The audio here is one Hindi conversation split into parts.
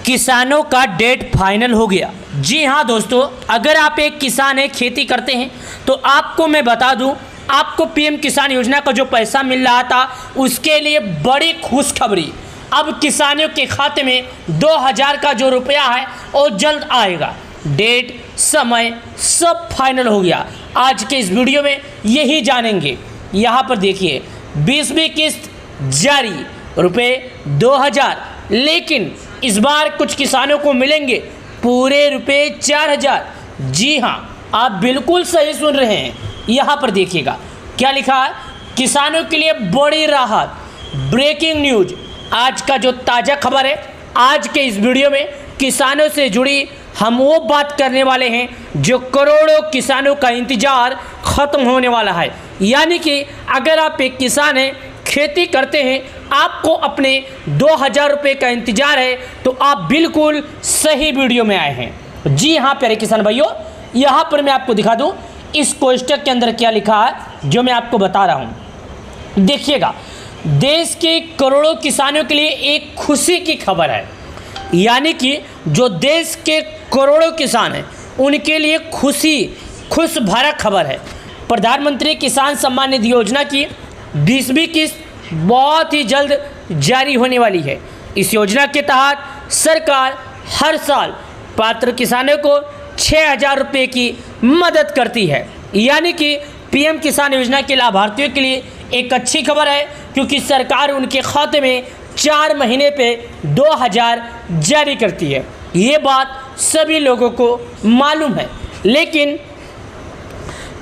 किसानों का डेट फाइनल हो गया। जी हाँ दोस्तों, अगर आप एक किसान हैं, खेती करते हैं, तो आपको मैं बता दूं, आपको पीएम किसान योजना का जो पैसा मिल रहा था उसके लिए बड़ी खुशखबरी। अब किसानों के खाते में 2000 का जो रुपया है वो जल्द आएगा। डेट, समय सब फाइनल हो गया। आज के इस वीडियो में यही जानेंगे। यहाँ पर देखिए 20वीं किस्त जारी, रुपये 2000, लेकिन इस बार कुछ किसानों को मिलेंगे पूरे रुपये 4000। जी हाँ, आप बिल्कुल सही सुन रहे हैं। यहाँ पर देखिएगा क्या लिखा है, किसानों के लिए बड़ी राहत, ब्रेकिंग न्यूज। आज का जो ताज़ा खबर है, आज के इस वीडियो में किसानों से जुड़ी हम वो बात करने वाले हैं जो करोड़ों किसानों का इंतजार ख़त्म होने वाला है। यानी कि अगर आप एक किसान हैं, खेती करते हैं, आपको अपने 2000 रुपये का इंतजार है, तो आप बिल्कुल सही वीडियो में आए हैं। जी हाँ प्यारे किसान भाइयों, यहाँ पर मैं आपको दिखा दूँ इस कोष्टक के अंदर क्या लिखा है जो मैं आपको बता रहा हूँ। देखिएगा, देश के करोड़ों किसानों के लिए एक खुशी की खबर है। यानी कि जो देश के करोड़ों किसान हैं उनके लिए खुश भरा खबर है। प्रधानमंत्री किसान सम्मान निधि योजना की 20वीं किस्त बहुत ही जल्द जारी होने वाली है। इस योजना के तहत सरकार हर साल पात्र किसानों को 6000 रुपये की मदद करती है। यानी कि पीएम किसान योजना के लाभार्थियों के लिए एक अच्छी खबर है, क्योंकि सरकार उनके खाते में 4 महीने पे 2000 जारी करती है। ये बात सभी लोगों को मालूम है, लेकिन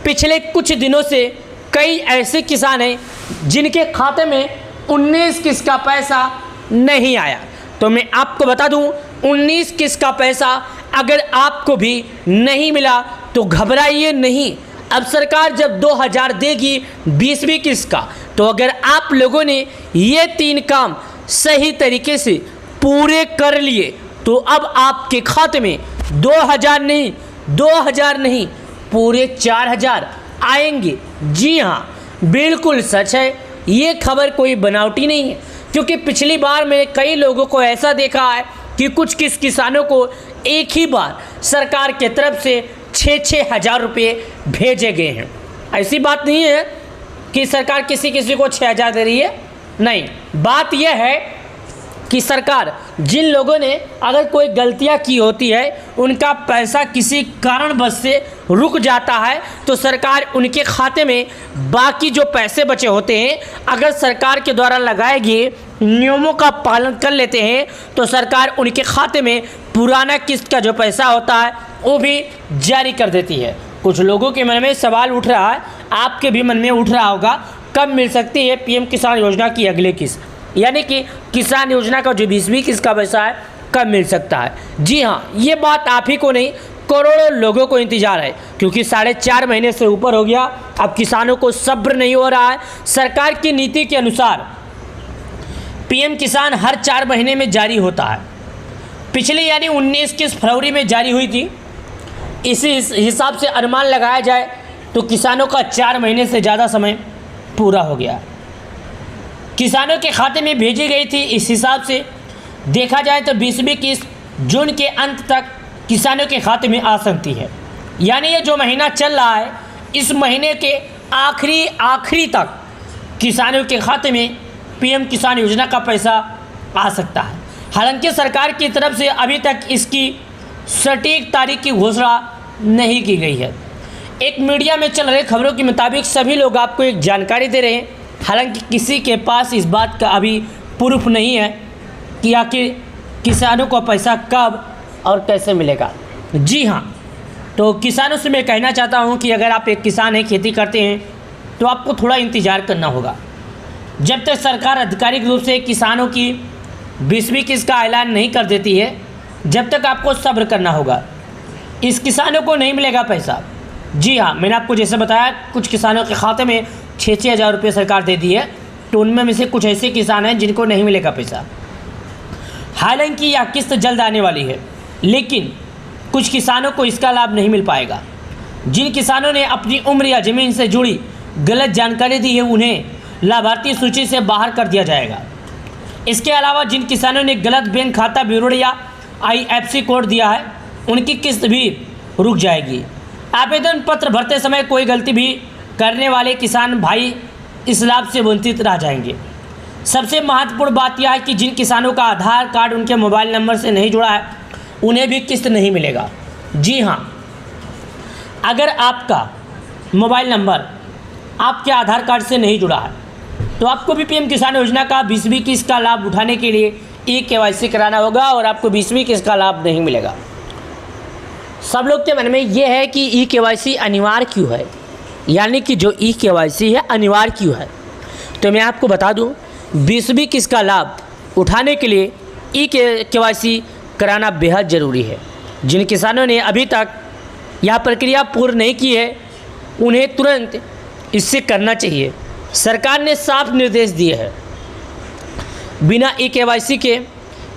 पिछले कुछ दिनों से कई ऐसे किसान हैं जिनके खाते में 19 किस्त का पैसा नहीं आया। तो मैं आपको बता दूं, 19 किस्त का पैसा अगर आपको भी नहीं मिला तो घबराइए नहीं। अब सरकार जब 2000 देगी 20वीं किस्त का, तो अगर आप लोगों ने ये 3 काम सही तरीके से पूरे कर लिए तो अब आपके खाते में 2000 नहीं पूरे 4000 आएंगे। जी हाँ, बिल्कुल सच है, ये खबर कोई बनावटी नहीं है। क्योंकि पिछली बार मैंने कई लोगों को ऐसा देखा है कि कुछ किसानों को एक ही बार सरकार के तरफ से 6-6 रुपये भेजे गए हैं। ऐसी बात नहीं है कि सरकार किसी को 6000 दे रही है, नहीं। बात यह है कि सरकार जिन लोगों ने अगर कोई गलतियां की होती है, उनका पैसा किसी कारणवश से रुक जाता है, तो सरकार उनके खाते में बाकी जो पैसे बचे होते हैं, अगर सरकार के द्वारा लगाए गए नियमों का पालन कर लेते हैं, तो सरकार उनके खाते में पुराना किस्त का जो पैसा होता है वो भी जारी कर देती है। कुछ लोगों के मन में सवाल उठ रहा है, आपके भी मन में उठ रहा होगा, कब मिल सकती है पीएम किसान योजना की अगली किस्त, यानी कि किसान योजना का जो 20वीं किस्त का पैसा है कब मिल सकता है। जी हाँ, ये बात आप ही को नहीं, करोड़ों लोगों को इंतजार है, क्योंकि 4.5 महीने से ऊपर हो गया। अब किसानों को सब्र नहीं हो रहा है। सरकार की नीति के अनुसार पीएम किसान हर 4 महीने में जारी होता है। पिछले यानी 19 किस्त फरवरी में जारी हुई थी। इसी हिसाब से अनुमान लगाया जाए तो किसानों का 4 महीने से ज़्यादा समय पूरा हो गया। किसानों के खाते में भेजी गई थी। इस हिसाब से देखा जाए तो 20वीं किस्त जून के अंत तक किसानों के खाते में आ सकती है। यानी ये जो महीना चल रहा है, इस महीने के आखिरी तक किसानों के खाते में पीएम किसान योजना का पैसा आ सकता है। हालांकि सरकार की तरफ से अभी तक इसकी सटीक तारीख की घोषणा नहीं की गई है। एक मीडिया में चल रहे खबरों के मुताबिक सभी लोग आपको एक जानकारी दे रहे हैं, हालांकि किसी के पास इस बात का अभी प्रूफ नहीं है कि आखिर किसानों को पैसा कब और कैसे मिलेगा। जी हाँ, तो किसानों से मैं कहना चाहता हूँ कि अगर आप एक किसान हैं, खेती करते हैं, तो आपको थोड़ा इंतज़ार करना होगा। जब तक सरकार आधिकारिक रूप से किसानों की 20वीं किस्त का ऐलान नहीं कर देती है, जब तक आपको सब्र करना होगा। इस किसानों को नहीं मिलेगा पैसा। जी हाँ, मैंने आपको जैसे बताया, कुछ किसानों के खाते में 6-6 रुपये सरकार दे दी है, तो उनमें में से कुछ ऐसे किसान हैं जिनको नहीं मिलेगा पैसा। हालांकि यह किस्त जल्द आने वाली है, लेकिन कुछ किसानों को इसका लाभ नहीं मिल पाएगा। जिन किसानों ने अपनी उम्र या ज़मीन से जुड़ी गलत जानकारी दी है, उन्हें लाभार्थी सूची से बाहर कर दिया जाएगा। इसके अलावा जिन किसानों ने गलत बैंक खाता विवरण या IFSC कोड दिया है उनकी किस्त भी रुक जाएगी। आवेदन पत्र भरते समय कोई गलती भी करने वाले किसान भाई इस लाभ से वंचित रह जाएंगे। सबसे महत्वपूर्ण बात यह है कि जिन किसानों का आधार कार्ड उनके मोबाइल नंबर से नहीं जुड़ा है उन्हें भी किस्त नहीं मिलेगा। जी हाँ, अगर आपका मोबाइल नंबर आपके आधार कार्ड से नहीं जुड़ा है तो आपको भी PM किसान योजना का 20वीं किस्त का लाभ उठाने के लिए eKYC कराना होगा और आपको 20वीं किस्त का लाभ नहीं मिलेगा। सब लोग के मन में ये है कि eKYC अनिवार्य क्यों है, यानी कि जो eKYC है अनिवार्य क्यों है। तो मैं आपको बता दूं 20वीं किस्त का लाभ उठाने के लिए eKYC कराना बेहद ज़रूरी है। जिन किसानों ने अभी तक यह प्रक्रिया पूर्ण नहीं की है उन्हें तुरंत इससे करना चाहिए। सरकार ने साफ निर्देश दिए हैं, बिना eKYC के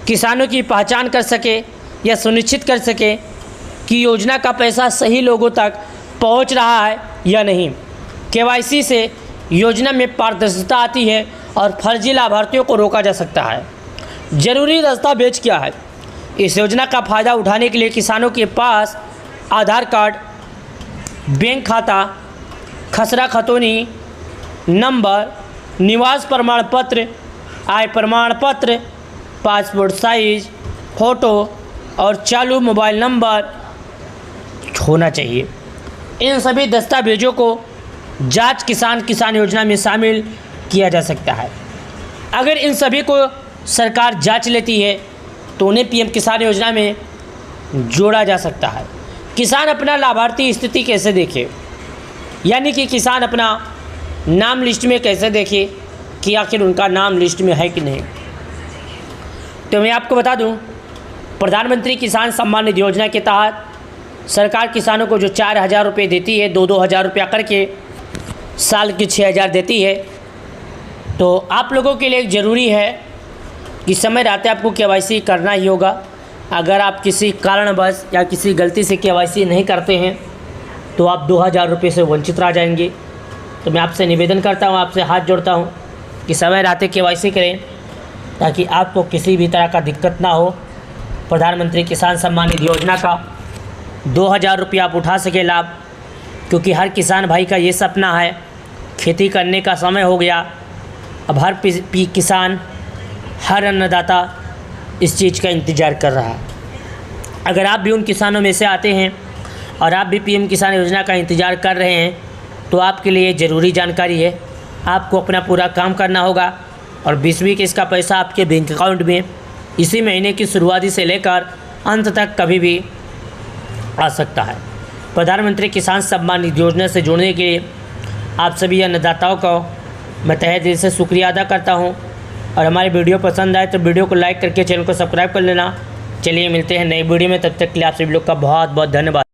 किसानों की पहचान कर सके या सुनिश्चित कर सके कि योजना का पैसा सही लोगों तक पहुंच रहा है या नहीं। KYC से योजना में पारदर्शिता आती है और फर्जी लाभार्थियों को रोका जा सकता है। ज़रूरी दस्तावेज क्या है? इस योजना का फ़ायदा उठाने के लिए किसानों के पास आधार कार्ड, बैंक खाता, खसरा खतौनी नंबर, निवास प्रमाण पत्र, आय प्रमाण पत्र, पासपोर्ट साइज फ़ोटो और चालू मोबाइल नंबर होना चाहिए। इन सभी दस्तावेजों को जांच किसान योजना में शामिल किया जा सकता है। अगर इन सभी को सरकार जांच लेती है तो उन्हें PM किसान योजना में जोड़ा जा सकता है। किसान अपना लाभार्थी स्थिति कैसे देखे, यानी कि किसान अपना नाम लिस्ट में कैसे देखे कि आखिर उनका नाम लिस्ट में है कि नहीं। तो मैं आपको बता दूं, प्रधानमंत्री किसान सम्मान निधि योजना के तहत सरकार किसानों को जो 4,000 रुपये देती है, 2-2 हज़ार रुपया करके साल के 6,000 देती है। तो आप लोगों के लिए ज़रूरी है कि समय रहते आपको KYC करना ही होगा। अगर आप किसी कारणवश या किसी गलती से KYC नहीं करते हैं तो आप 2,000 रुपये से वंचित रह जाएंगे। तो मैं आपसे निवेदन करता हूँ, आपसे हाथ जोड़ता हूँ कि समय रहते KYC करें ताकि आपको किसी भी तरह का दिक्कत ना हो। प्रधानमंत्री किसान सम्मान निधि योजना का 2,000 रुपये आप उठा सके लाभ, क्योंकि हर किसान भाई का ये सपना है। खेती करने का समय हो गया, अब हर किसान, हर अन्नदाता इस चीज़ का इंतज़ार कर रहा है। अगर आप भी उन किसानों में से आते हैं और आप भी PM किसान योजना का इंतज़ार कर रहे हैं तो आपके लिए ज़रूरी जानकारी है। आपको अपना पूरा काम करना होगा और 20वीं किस्त का पैसा आपके बैंक अकाउंट में इसी महीने की शुरुआती से लेकर अंत तक कभी भी आ सकता है। प्रधानमंत्री किसान सम्मान निधि योजना से जुड़ने के लिए आप सभी अन्नदाताओं को मैं तहे दिल से शुक्रिया अदा करता हूं। और हमारी वीडियो पसंद आए तो वीडियो को लाइक करके चैनल को सब्सक्राइब कर लेना। चलिए मिलते हैं नई वीडियो में, तब तक के लिए आप सभी लोग का बहुत बहुत धन्यवाद।